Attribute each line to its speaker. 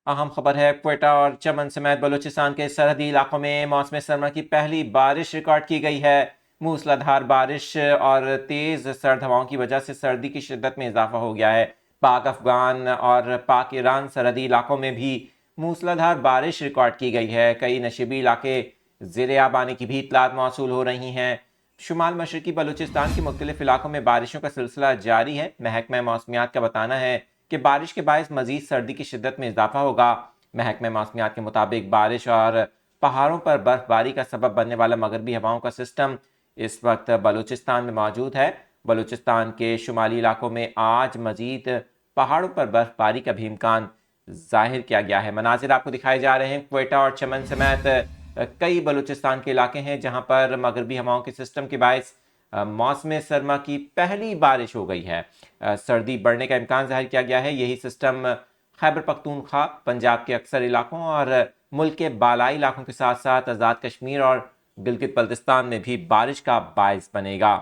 Speaker 1: अहम खबर है, क्वेटा और चमन समेत बलूचिस्तान के सरहदी इलाकों में मौसम सरमा की पहली बारिश रिकॉर्ड की गई है। मूसलाधार बारिश और तेज़ सर्द हवाओं की वजह से सर्दी की शिद्दत में इजाफा हो गया है। पाक अफगान और पाक ईरान सरहदी इलाकों में भी मूसलाधार बारिश रिकॉर्ड की गई है। कई नशीबी इलाके ज़ेरे आब आने की भी इतलात मौसूल हो रही हैं। शुमाल मशरकी बलूचिस्तान के मुख्तलिफ इलाकों में बारिशों का सिलसिला जारी है। महकमा मौसमियात का बताना है कि बारिश के बायस मजीद सर्दी की शिद्दत में इजाफा होगा। महकमा मौसमियात के मुताबिक बारिश और पहाड़ों पर बर्फबारी का सबब बनने वाला मगरबी हवाओं का सिस्टम इस वक्त बलूचिस्तान में मौजूद है। बलूचिस्तान के शुमाली इलाकों में आज मजीद पहाड़ों पर बर्फबारी का भी इम्कान जाहिर किया गया है। मनाजिर आपको दिखाए जा रहे हैं, क्वेटा और चमन समेत कई बलूचिस्तान के इलाके हैं जहां पर मगरबी हवाओं के सिस्टम के बायस मौसम सरमा की पहली बारिश हो गई है। सर्दी बढ़ने का इम्कान जाहिर किया गया है। यही सिस्टम खैबर पख्तूनख्वा, पंजाब के अक्सर इलाकों और मुल्क के बालाई इलाकों के साथ साथ आज़ाद कश्मीर और गिलगित बल्तिस्तान में भी बारिश का बायस बनेगा।